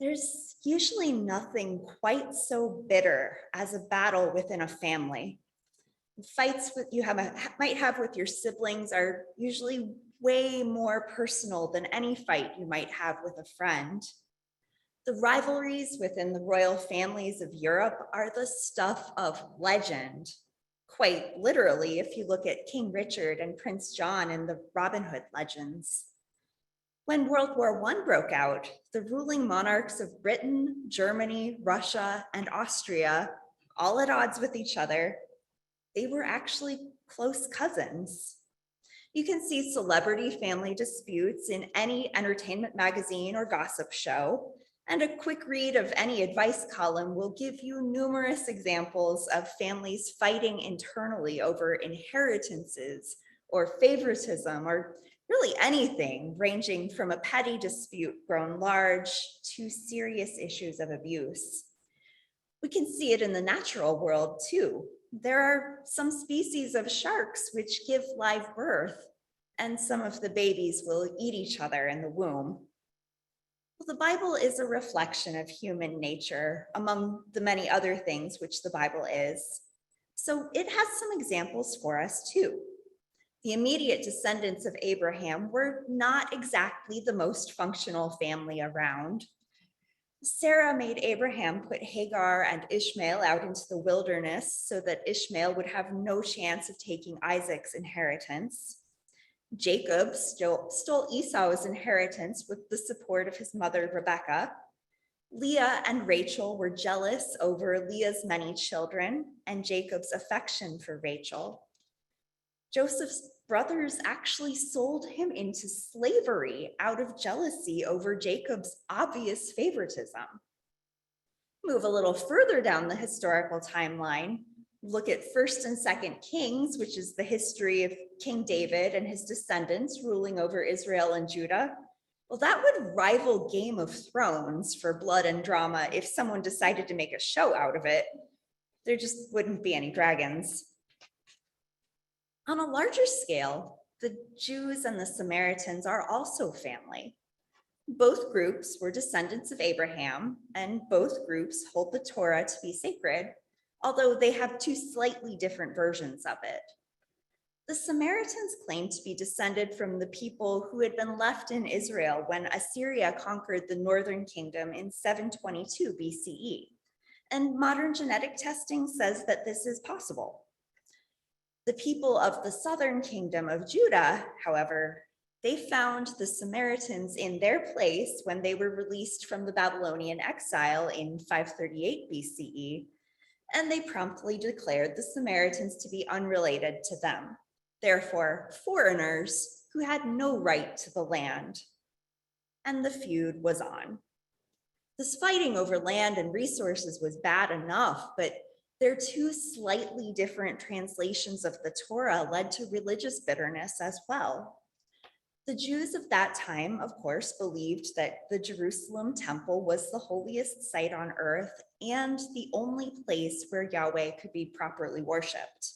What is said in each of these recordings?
There's usually nothing quite so bitter as a battle within a family. Fights might have with your siblings are usually way more personal than any fight you might have with a friend. The rivalries within the royal families of Europe are the stuff of legend. Quite literally, if you look at King Richard and Prince John in the Robin Hood legends. When World War I broke out, the ruling monarchs of Britain, Germany, Russia, and Austria, all at odds with each other, they were actually close cousins. You can see celebrity family disputes in any entertainment magazine or gossip show, and a quick read of any advice column will give you numerous examples of families fighting internally over inheritances or favoritism or really anything ranging from a petty dispute grown large to serious issues of abuse. We can see it in the natural world too. There are some species of sharks which give live birth, and some of the babies will eat each other in the womb. Well, the Bible is a reflection of human nature, among the many other things which the Bible is. So it has some examples for us too. The immediate descendants of Abraham were not exactly the most functional family around. Sarah made Abraham put Hagar and Ishmael out into the wilderness so that Ishmael would have no chance of taking Isaac's inheritance. Jacob stole Esau's inheritance with the support of his mother, Rebekah. Leah and Rachel were jealous over Leah's many children and Jacob's affection for Rachel. Joseph's brothers actually sold him into slavery out of jealousy over Jacob's obvious favoritism. Move a little further down the historical timeline, look at 1st and 2nd Kings, which is the history of King David and his descendants ruling over Israel and Judah. Well, that would rival Game of Thrones for blood and drama if someone decided to make a show out of it. There just wouldn't be any dragons. On a larger scale, the Jews and the Samaritans are also family. Both groups were descendants of Abraham, and both groups hold the Torah to be sacred, although they have two slightly different versions of it. The Samaritans claim to be descended from the people who had been left in Israel when Assyria conquered the northern kingdom in 722 BCE, and modern genetic testing says that this is possible. The people of the southern kingdom of Judah, however, they found the Samaritans in their place when they were released from the Babylonian exile in 538 BCE, and they promptly declared the Samaritans to be unrelated to them, therefore foreigners who had no right to the land. And the feud was on. This fighting over land and resources was bad enough, but their two slightly different translations of the Torah led to religious bitterness as well. The Jews of that time, of course, believed that the Jerusalem temple was the holiest site on earth and the only place where Yahweh could be properly worshipped.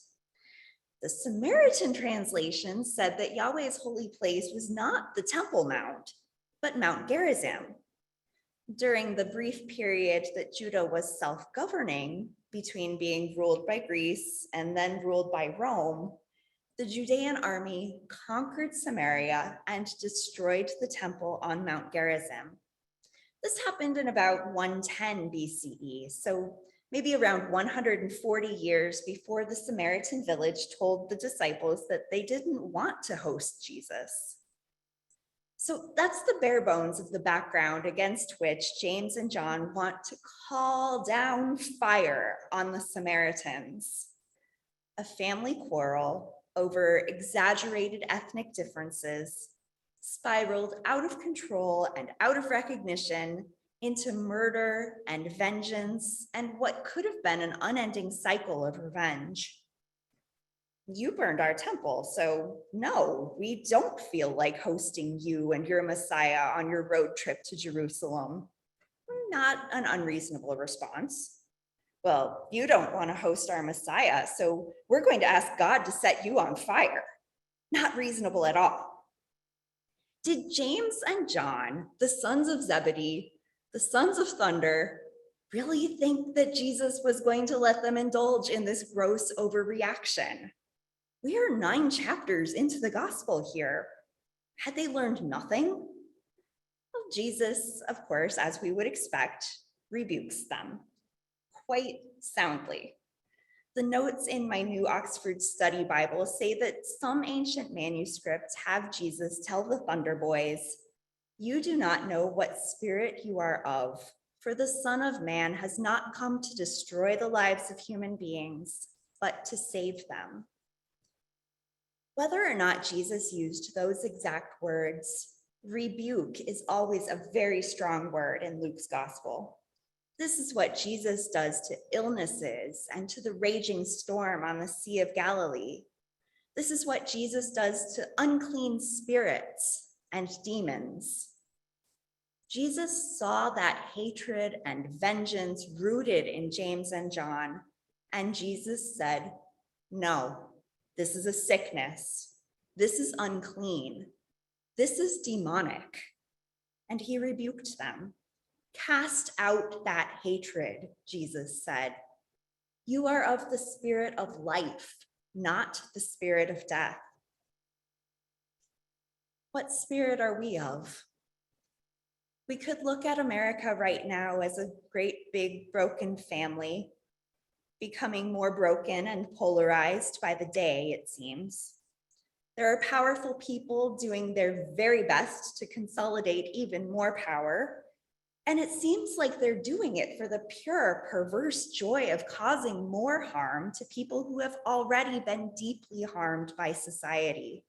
The Samaritan translation said that Yahweh's holy place was not the Temple Mount, but Mount Gerizim. During the brief period that Judah was self-governing, between being ruled by Greece and then ruled by Rome, the Judean army conquered Samaria and destroyed the temple on Mount Gerizim. This happened in about 110 BCE, so maybe around 140 years before the Samaritan village told the disciples that they didn't want to host Jesus. So that's the bare bones of the background against which James and John want to call down fire on the Samaritans. A family quarrel over exaggerated ethnic differences spiraled out of control and out of recognition into murder and vengeance and what could have been an unending cycle of revenge. You burned our temple, so no, we don't feel like hosting you and your Messiah on your road trip to Jerusalem. Not an unreasonable response. Well, you don't want to host our Messiah, so we're going to ask God to set you on fire. Not reasonable at all. Did James and John, the sons of Zebedee, The sons of thunder really think that Jesus was going to let them indulge in this gross overreaction. We are 9 chapters into the gospel here. Had they learned nothing? Well, Jesus, of course, as we would expect, rebukes them quite soundly. The notes in my New Oxford Study Bible say that some ancient manuscripts have Jesus tell the Thunder Boys, "You do not know what spirit you are of, for the Son of Man has not come to destroy the lives of human beings, but to save them." Whether or not Jesus used those exact words, rebuke is always a very strong word in Luke's gospel. This is what Jesus does to illnesses and to the raging storm on the Sea of Galilee. This is what Jesus does to unclean spirits and demons. Jesus saw that hatred and vengeance rooted in James and John, and Jesus said, "No, this is a sickness. This is unclean. This is demonic." And he rebuked them. "Cast out that hatred," Jesus said. "You are of the spirit of life, not the spirit of death." What spirit are we of? We could look at America right now as a great big broken family, becoming more broken and polarized by the day, it seems. There are powerful people doing their very best to consolidate even more power. And it seems like they're doing it for the pure, perverse joy of causing more harm to people who have already been deeply harmed by society.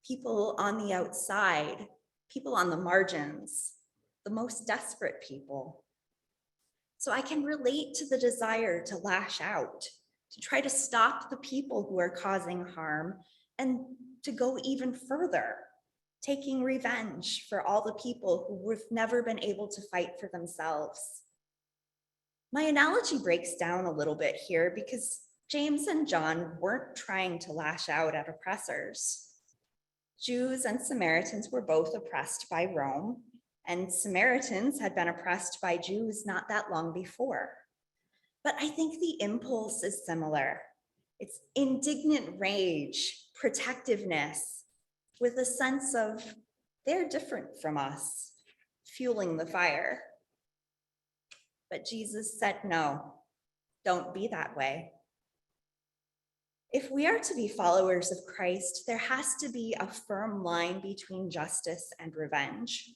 People on the outside, people on the margins, the most desperate people. So I can relate to the desire to lash out, to try to stop the people who are causing harm, and to go even further, taking revenge for all the people who have never been able to fight for themselves. My analogy breaks down a little bit here because James and John weren't trying to lash out at oppressors. Jews and Samaritans were both oppressed by Rome, and Samaritans had been oppressed by Jews not that long before. But I think the impulse is similar. It's indignant rage, protectiveness, with a sense of they're different from us, fueling the fire. But Jesus said, "No, don't be that way." If we are to be followers of Christ, there has to be a firm line between justice and revenge.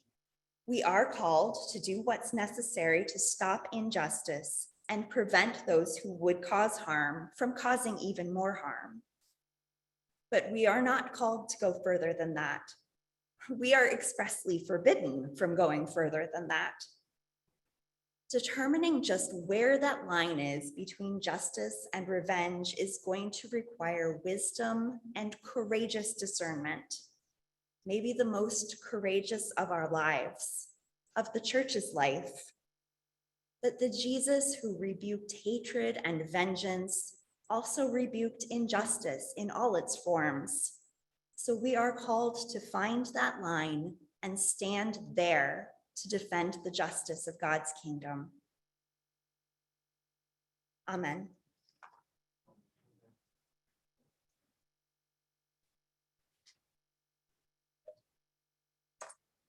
We are called to do what's necessary to stop injustice and prevent those who would cause harm from causing even more harm. But we are not called to go further than that. We are expressly forbidden from going further than that. Determining just where that line is between justice and revenge is going to require wisdom and courageous discernment, maybe the most courageous of our lives, of the church's life. But the Jesus who rebuked hatred and vengeance also rebuked injustice in all its forms. So we are called to find that line and stand there to defend the justice of God's kingdom. Amen.